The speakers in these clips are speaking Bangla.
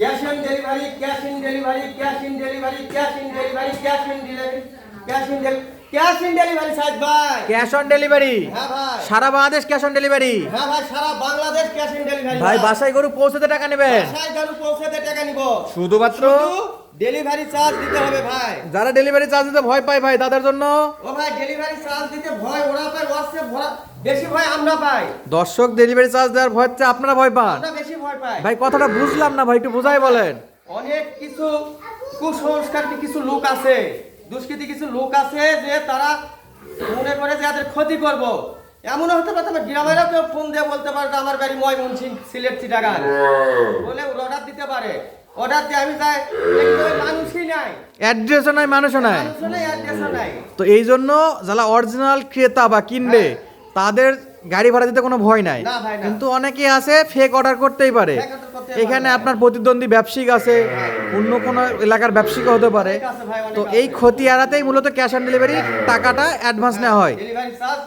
Cash on delivery, cash in delivery, cash in delivery, cash in delivery, cash in delivery, cash in delivery Saeed ভাই। Cash on delivery? হ্যাঁ ভাই। সারা বাংলাদেশ ক্যাশ অন ডেলিভারি? হ্যাঁ ভাই, সারা বাংলাদেশ ক্যাশ ইন ডেলিভারি। ভাই বাসায় গরু পৌঁছাতে টাকা নেবেন? বাসায় গরু পৌঁছাতে টাকা নিব। শুধুমাত্র ডেলিভারি চার্জ দিতে হবে ভাই। যারা ডেলিভারি চার্জ দিতে ভয় পায় ভাই তাদের জন্য। ও ভাই, ডেলিভারি চার্জ দিতে ভয় ওরা পায়, হোয়াটসঅ্যাপ ভরা বেশি ভয় আমরা পাই। দর্শক ডেলিভারি চার্জ দেওয়ার ভয় হচ্ছে আপনারা ভয় পান? আমরা বেশি ভয় পাই। ভাই কথাটা বুঝলাম না ভাই, একটু বুঝাই বলেন। অনেক কিছু কুসংস্কার কিছু লোক আছে, দুষ্কৃতী কিছু লোক আছে যে তারা মনে করে যে এদের ক্ষতি করব। এমনও হতে পারে আমার গ্রামেরও কেউ ফোন দিয়ে বলতে পারে যে আমার বাড়ি ময়মনসিংহ, সিলেট, চিটাগাং বলে অর্ডার দিতে পারে। অর্ডার দিয়ে আমি যাই, মানুষই নাই, অ্যাড্রেসও নাই, মানুষও নাই। মানুষও নাই, অ্যাড্রেসও নাই। তো এই জন্য যারা অরিজিনাল ক্রেতা বা কিনবে তাদের গাড়ি ভাড়া দিতে কোনো ভয় নাই। না ভাই না। কিন্তু অনেকে আছে ফেক অর্ডার করতেই পারে। Fake order করতেই এখানে পারে। আপনার প্রতিদ্বন্দ্বী ব্যবসায়িক আছে, অন্য কোনো এলাকার ব্যবসায়িক হতে পারে। অনেক আছে ভাই, অনেক তো আছে। এই ক্ষতি এড়াতেই মূলত ক্যাশ অন ডেলিভারি টাকাটা অ্যাডভান্স নেওয়া হয়। ডেলিভারি চার্জ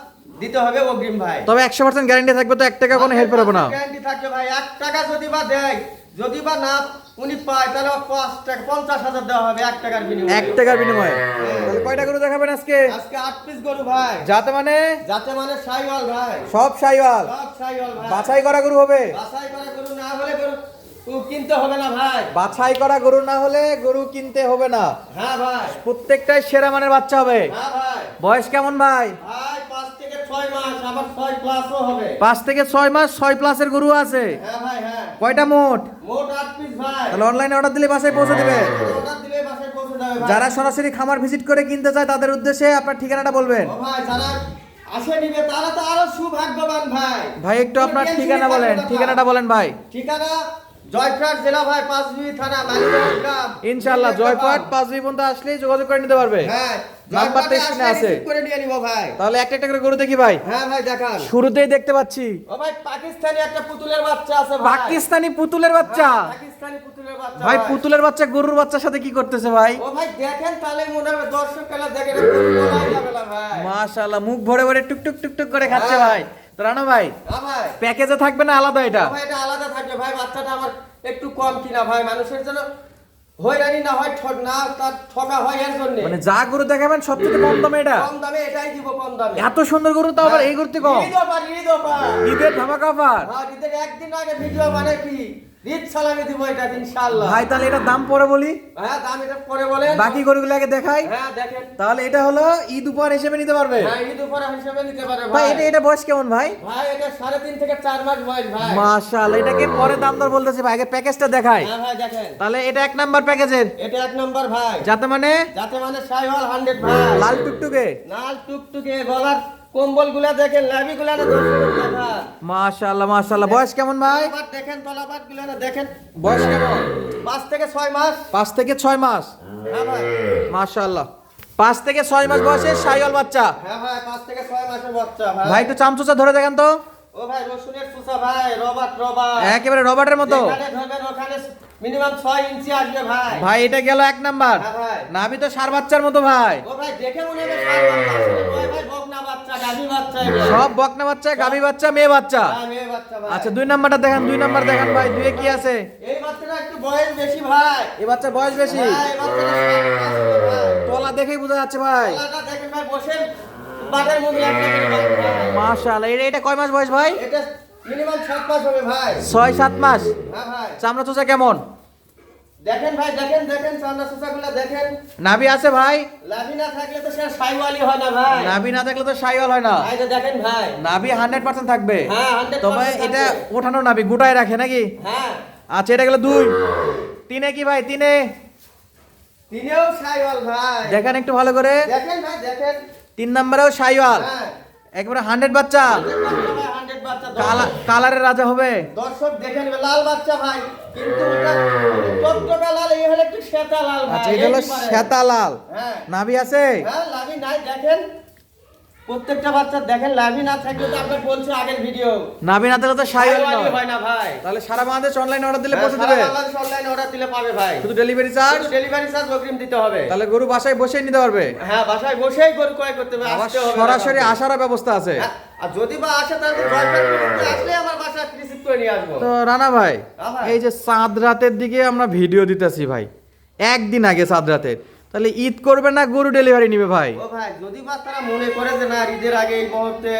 দিতে হবে অগ্রিম ভাই। তবে 100% গ্যারান্টি থাকবে, তো 1 টাকা কোনো হেল্প হবে না। গ্যারান্টি থাকবে ভাই। 1 টাকা যদি বা দেয়, যদি বা না উনি পায়, তাহলে 5 টাকা 50,000 দেওয়া হবে 1 টাকার বিনিময়ে। 1 টাকার বিনিময়ে। তাহলে কয়টা গরু দেখাবেন আজকে? আজকে 8 পিস গরু ভাই। যাতে মানে যাতে মানে শাইওয়াল ভাই। সব শাইওয়াল, সব শাইওয়াল ভাই। বাছাই করা গরু হবে? বাছাই করা গরু না হলে গরু কিনতে হবে না ভাই। বাছাই করা গরু না হলে গরু কিনতে হবে না। হ্যাঁ ভাই। প্রত্যেকটাই সেরা মানের বাচ্চা হবে। হ্যাঁ ভাই। বয়স কেমন ভাই? ভাই 5 থেকে 6 মাস, আবার 6 প্লাসও হবে। 5 থেকে 6 মাস, 6 প্লাসের গরু আছে। হ্যাঁ ভাই, হ্যাঁ। কয়টা মোট? মোট 8 পিস ভাই। তাহলে অনলাইনে অর্ডার দিলে বাসায় পৌঁছে দিবে। অর্ডার দিলে বাসায় পৌঁছে যাবে ভাই। যারা সরাসরি খামার ভিজিট করে কিনতে চায় তাদের উদ্দেশ্যে আপনার ঠিকানাটা বলবেন। ও ভাই, যারা আসে নিবে তারা তো আরো সৌভাগ্যবান ভাই। ভাই একটু আপনার ঠিকানা বলেন, ঠিকানাটা বলেন ভাই। ঠিকানা জয়পুরহাট জেলা ভাই, পাঁচবিবি থানা, মানিকগঞ্জ গ্রাম। ইনশাআল্লাহ জয়পুরহাট 5 পর্যন্ত আসলেই যোগাযোগ করে নিতে পারবে। হ্যাঁ, নাম্বারটা জয়পুরহাটে স্ক্রিনে আসলে আছে। রিসিভ করে নিয়ে নিব ভাই। তাহলে একটা একটা করে গরু দেখি ভাই। হ্যাঁ ভাই, দেখান। শুরুতেই দেখতে পাচ্ছি ও ভাই, পাকিস্তানি একটা পুতুলের বাচ্চা আছে ভাই। পাকিস্তানি পুতুলের বাচ্চা। হ্যাঁ, পাকিস্তানি পুতুলের বাচ্চা ভাই পুতুলের বাচ্চা গরুর বাচ্চার সাথে কি করতেছে ভাই? ও ভাই দেখেন, তাহলে মনে হবে দর্শক কালা দেখে এটা গরু বলাই যাবে না ভাই। মাশাআল্লাহ, মুখ ভরে ভরে টুক টুক টুক করে খাচ্ছে হ্যাঁ। ভাই। তো রানা ভাই হ্যাঁ ভাই। প্যাকেজে থাকবে না আলাদা এটা? ও ভাই, এটা আলাদা থাকবে ভাই। বাচ্চাটা আমার একটু কম কিনা ভাই, মানুষের জন্য হয়রানি না হয়, না তার ঠকা হয় এর জন্য। মানে যা গরু দেখাবেন সবচেয়ে কম দামে এটা? কম দামে এটাই দিব, কম দামে। এত সুন্দর গরু তো আবার এই গরুতে কম? Eid offer, Eid offer. ঈদের ধামাকা অফার। হ্যাঁ, ঈদের একদিন আগে ভিডিও মানে কি ঈদ সালামি দিব এটা ইনশাআল্লাহ। ভাই তাহলে এটার দাম পরে বলি, হ্যাঁ, দাম এটা পরে বলেন। বাকি গরুগুলো আগে দেখাই। হ্যাঁ দেখেন। তাহলে এটা হলো ঈদ উপহার হিসেবে নিতে পারবে। হ্যাঁ, ঈদ উপহার হিসেবে নিতে পারে ভাই ভাই। এটা বয়স কেমন ভাই? ভাই এটা 3.5 থেকে 4 মাস বয়স ভাই। মাশাআল্লাহ, এটাকে পরে দাম দর বলতেছি ভাই, আগে প্যাকেজটা দেখাই। হ্যাঁ ভাই, দেখেন। তাহলে এটা 1 নাম্বার প্যাকেজের। এটা 1 নাম্বার ভাই। যাতে মানে শাইওয়াল 100 ভাই। লাল টুকটুকে, লাল টুকটুকে, গলার কম্বল গুলা দেখেন, লাভি গুলা না দর্শক দেখা। মাশাআল্লাহ মাশাআল্লাহ। বয়স কেমন ভাই? তলাবাট দেখেন, তলাবাট গুলা না দেখেন। বয়স কেমন? 5 থেকে 6 মাস। 5 থেকে 6 মাস। হ্যাঁ ভাই। মাশাআল্লাহ, 5 থেকে 6 মাস বয়সের শাইওয়াল বাচ্চা। হ্যাঁ ভাই, 5 থেকে 6 মাসের বাচ্চা ভাই। ভাই একটু চামচুচা ধরে দেখেন তো। ও ভাই, রসুনের চুষা ভাই, রবার্ট। একেবারে রবার্টের মতো। যেখানে ধরবেন ওখানে মিনিমাম 6 ইঞ্চি আসবে ভাই। ভাই এটা গেল 1 নাম্বার। হ্যাঁ ভাই। নাভি তো ষাঁড় বাচ্চার মতো ভাই। ও ভাই দেখে মনে হবে শাইওয়াল আসলে নয় ভাই, বকনা বাচ্চা, গাভী বাচ্চা এগুলো। সব বকনা বাচ্চা, গাভী বাচ্চা, মেয়ে বাচ্চা। হ্যাঁ, মেয়ে বাচ্চা ভাই। আচ্ছা 2 নাম্বারটা দেখেন, 2 নাম্বার দেখেন ভাই, 2 এ কি আছে? এই বাচ্চাটা একটু বয়স বেশি ভাই। এই বাচ্চার বয়স বেশি। হ্যাঁ, এই বাচ্চাটা 7 মাস হলো ভাই। তলা দেখেই বোঝা যাচ্ছে ভাই। গলাটা দেখেন ভাই, বসে বাটের মুখ লাগবে ভাই। মাশাআল্লাহ, এটা কয় মাস বয়স ভাই? এটা মিনিমাম 7 মাস হবে ভাই। 6-7 মাস। হ্যাঁ ভাই। চামড়া চোচা কেমন? দেখেন ভাই, দেখেন চামড়া সুসাগুলো দেখেন। নাভি আছে ভাই? লাভি না থাকলে তো সে শাইওয়ালি হয় না ভাই। নাভি না থাকলে তো শাইওয়াল হয় না। ভাই তো দেখেন ভাই। নাভি 100% থাকবে। হ্যাঁ, 100% তবে এটা থাকবে। ওঠানো নাভি গোটায় রাখে নাকি? হ্যাঁ। আচ্ছা এটা গেল 2। 3 কি ভাই? 3 তিনিও শাইওয়াল ভাই। দেখেন একটু ভালো করে। দেখেন ভাই, দেখেন। 3 নম্বরেও শাইওয়াল। হ্যাঁ। একেবারে 100 বাচ্চা। 100 বাচ্চা। কালারের রাজা হবে। দর্শক দেখে নেবে, লাল বাচ্চা ভাই, কিন্তু ওটা টকটকা লাল, এই হলো একটু শ্বেতা লাল ভাই। আচ্ছা এটা হলো এই পারে। শ্বেতা লাল। হ্যাঁ। নাভি আছে? হ্যাঁ, লাভি নাই দেখেন। প্রত্যেকটা বাচ্চা দেখেন, লাভি না থাকলে তো আপনি বলছে আগের ভিডিও নাভি না থাকলে তো শাইওয়াল শাইওয়ালি নয়। হয় না ভাই। তাহলে সারা বাংলাদেশ অনলাইন অর্ডার দিলে পৌঁছে সারা দেবে? বাংলাদেশ অনলাইনে অর্ডার দিলে পাবে ভাই। শুধু ডেলিভারি চার্জ? ডেলিভারি চার্জ অগ্রিম দিতে হবে। তাহলে গরু বাসায় বসেই নিতে পারবে? হ্যাঁ, বাসায় বসেই গরু ক্রয় করতে হবে, আবার আসতে হবে না সরাসরি কাউকে। আসারও ব্যবস্থা আছে। হ্যাঁ, আর যদি বা আসে তাহলে জয়পুরহাট আসলে আমার বাসা রিসিভ নিশ্চিত করে নিয়ে আসবো। তো রানা ভাই, হ্যাঁ ভাই। এই যে চাঁদ রাতের দিকে আমরা ভিডিও দিতেছি ভাই, একদিন আগে চাঁদ রাতের, তাহলে ঈদ করবে না গরু ডেলিভারি নিবে ভাই? ও ভাই, যদি বা তারা মনে করে যে না ঈদের আগে এই মুহূর্তে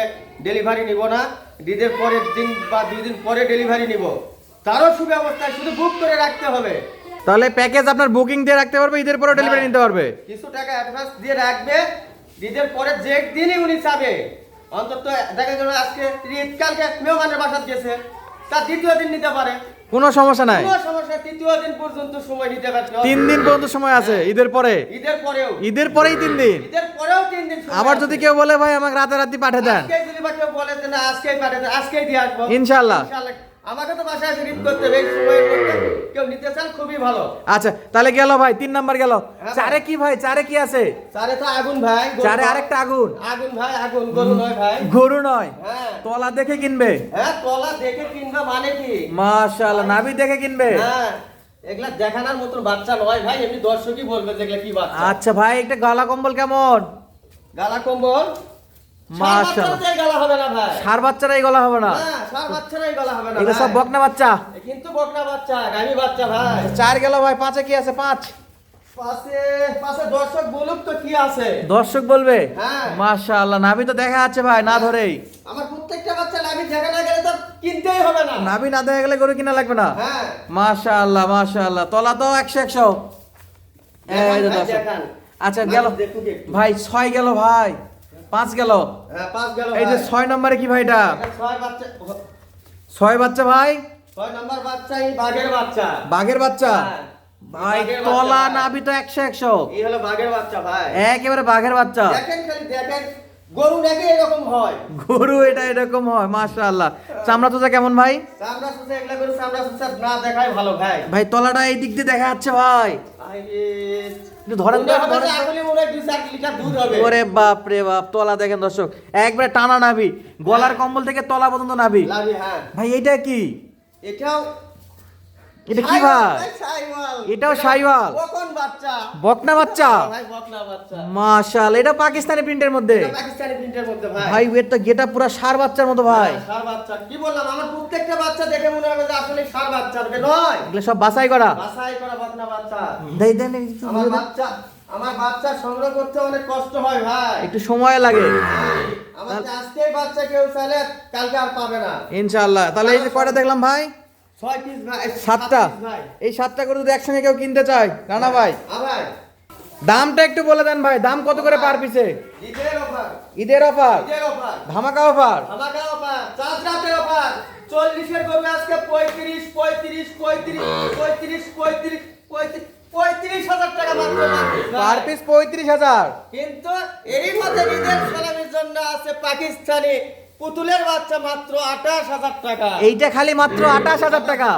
ডেলিভারি নিব না, ঈদের পরের দিন বা 2 দিন পরে ডেলিভারি নিব, তারও সুব্যবস্থায় শুধু বুক করে রাখতে হবে। তাহলে প্যাকেজ আপনার বুকিং দিয়ে রাখতে পারবে, ঈদের পরেও ডেলিভারি নিতে পারবে? কিছু টাকা অ্যাডভান্স দিয়ে রাখবে, ঈদের পরে যে দিনই উনি চাবে, অন্তত দেখা গেল আজকে ঈদ, কালকে মেহমানের বাসাত গেছে, তার দ্বিতীয় দিন নিতে পারে, কোনো সমস্যা নাই, কোনো সমস্যা, তৃতীয় দিন পর্যন্ত সময় নিতে পারবে। 3 দিন পর্যন্ত সময় আছে ঈদের পরে? ঈদের পরেও, ঈদের পরেই 3 দিন? ঈদের পরেও 3 দিন সময় আবার আছে। যদি কেউ বলে ভাই আমাকে রাতারাতি পাঠিয়ে দেন, আজকেই যদি বা কেউ বলে যে না আজকেই পাঠিয়ে দেন, আজকেই দিয়ে আসবো, ইনশাআল্লাহ। ইনশাআল্লাহ। আমাকে তো বাসায় এসে রিড করতে হবে, এই সময়ের মধ্যে কেউ নিতে চান খুবই ভালো। আচ্ছা তাহলে গেল ভাই 3 নাম্বার গেল। হ্যাঁ, চারে কি ভাই, চারে কি আছে? চারে তো আগুন ভাই, গরু চারে নয়। আরেকটা আগুন? আগুন ভাই, আগুন, গরু নয় ভাই। গরু নয়, হ্যাঁ তলা দেখে কিনবে? হ্যাঁ, তলা দেখে কিনবা মানে কি? মাশাআল্লাহ, নাভি দেখে কিনবে? হ্যাঁ, এগুলা দেখানোর মতন বাচ্চা নয় ভাই, এমনি দর্শকই বলবে যে এগুলা কি বাচ্চা। আচ্ছা ভাই, একটা গলা কম্বল কেমন? গালা কম্বল মাশাআল্লাহ, বাচ্চাদের গালা হবে না ভাই। সার বাচ্চারাই গলা হবে না? হ্যাঁ, ষাঁড় বাচ্চারাই গালা হবে না এগুলো ভাই। সব বকনা বাচ্চা? এ কিন্তু বকনা বাচ্চা, গাভী বাচ্চা ভাই। 4 গেল ভাই, 5-এ কি আছে? 5 পাশে পাশে দর্শক বলুক তো কি আছে। দর্শক বলবে? হ্যাঁ। মাশাআল্লাহ, নাভি তো দেখা যাচ্ছে ভাই না ধরেই। আমার প্রত্যেকটা বাচ্চা নাভি দেখা না গেলে তো কিনতেই হবে না। নাভি না দেখা গেলে গরু কিনা লাগবে না? হ্যাঁ, মাশাআল্লাহ মাশাআল্লাহ, তলা তো 100 দেখান এই যে ভাই, দর্শক। দেখান। আচ্ছা নাভি গেল দেখুক একটু। ভাই, 6 গেল ভাই, 5 গেল। হ্যাঁ, 5 গেল এই যে ভাই। 6 নম্বরে কি ভাই? এটা এটা 6 বাচ্চা, 6 বাচ্চা ভাই, 6 নাম্বার বাচ্চা, এই বাঘের বাচ্চা। বাঘের বাচ্চা? হ্যাঁ, ভাই বাঘের তলা বাচ্চা ভাই। নাভি তো 100 এই হলো বাঘের বাচ্চা ভাই। একেবারে বাঘের বাচ্চা। দেখেন খালি দেখেন, গরু নাকি এরকম হয়। গরু এটা এরকম হয়? মাশাআল্লাহ। চামড়া তোজা কেমন ভাই? চামড়া সুসা এগুলা গরু চামড়া সুসা না দেখাই ভালো ভাই। ভাই তলাটা এই দিক দিয়ে দেখা যাচ্ছে ভাই, আরে, একটু ধরেন তো, মনে হবে ধরেন যে তো। এখনই মনে হয় 2-4 লিটার দুধ হবে। ওরে বাপ রে বাপ, তলা দেখেন দর্শক, একবারে টানা নাভি, গলার কম্বল থেকে তলা পর্যন্ত নাভি। লাভি, হ্যাঁ। ভাই এটা কি? এটাও এটা কি ভাই? শাইওয়াল। এটাও শাইওয়াল? বকন বাচ্চা। বকনা বাচ্চা? ভাই বকনা বাচ্চা। মাশাআল্লাহ, এটা পাকিস্তানি প্রিন্টের মধ্যে? এটা পাকিস্তানি প্রিন্টের মধ্যে ভাই। ভাই এর তো গেটা পুরো ষাঁড় বাচ্চার মতো ভাই। হ্যাঁ, ষাঁড় বাচ্চা। কি বললাম, আমার প্রত্যেকটা বাচ্চা দেখে মনে হবে যে আসলে ষাঁড় বাচ্চা নয়। এগুলো সব বাছাই করা? বাছাই করা বকনা বাচ্চা। দেই দেন একটু আমার ধরে দেন। বাচ্চা, আমার বাচ্চা সংগ্রহ করতে অনেক কষ্ট হয় ভাই। একটু সময় লাগে আমার আজকেই বাচ্চা কেউ চাইলে কালকে আর পাবে না। ইনশাআল্লাহ। তাহলে এই যে কয়টা দেখলাম ভাই? 6 পিস ভাই, 7টা। 7 পিস ভাই। এই 7টা করে যদি একসঙ্গে কেউ কিনতে চায় রানা ভাই, ভাই, দামটা একটু বলে দেন ভাই, দাম কত করে পার পিসে? ঈদের অফার, ঈদের অফার, ঈদের অফার, ধামাকা অফার। ধামাকা অফার, চাঁদ রাতের অফার। 40 এর করবে আজকে 35,000 টাকা মাত্র পার পিস 35,000। কিন্তু এরই মধ্যে ঈদের সালামির জন্য আছে পাকিস্তানি পুতুলের বাচ্চা মাত্র 28,000 টাকা। এইটা খালি মাত্র 28,000 টাকা?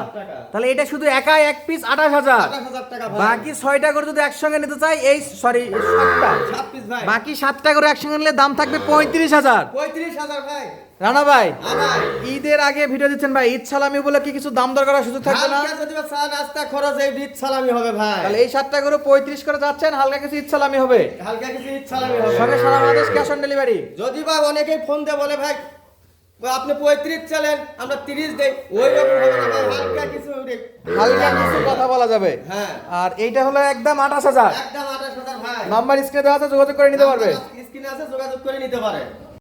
তাহলে এটা শুধু একাই এক পিস 28,000। 28,000 টাকা ভাই। বাকি 6টা করে যদি একসঙ্গে নিতে চাই, এই সরি 7টা, 7 পিস ভাই। বাকি 7টা করে একসঙ্গে নিলে দাম থাকবে 35,000। 35,000 ভাই। রানা ভাই, ভাই, ঈদের আগে ভিডিও দিচ্ছেন ভাই, ঈদ সালামি বলে কি কিছু দাম দর করার সুযোগ থাকবে না? হালকা যদি বা চা নাস্তা খরচ এই ঈদ সালামি হবে ভাই। তাহলে এই 7টা করে 35 করে যাচ্ছেন, হালকা কিছু ঈদ সালামি হবে, হালকা কিছু ঈদ সালামি হবে। সঙ্গে সারা বাংলাদেশ ক্যাশ অন ডেলিভারি। যদি বা অনেকেই ফোন দিয়ে বলে ভাই আপনি 35 চালেন আমরা 30 দেই, ওই রকম হবে না ভাই, হালকা কিছু হালকা কিছু কথা বলা যাবে। হ্যাঁ, আর এইটা হলো একদম 28,000। একদম 28,000 ভাই। নাম্বার স্ক্রিনে দেওয়া আছে, যোগাযোগ করে নিতে পারবে। স্ক্রিনে আছে, যোগাযোগ করে নিতে পারে।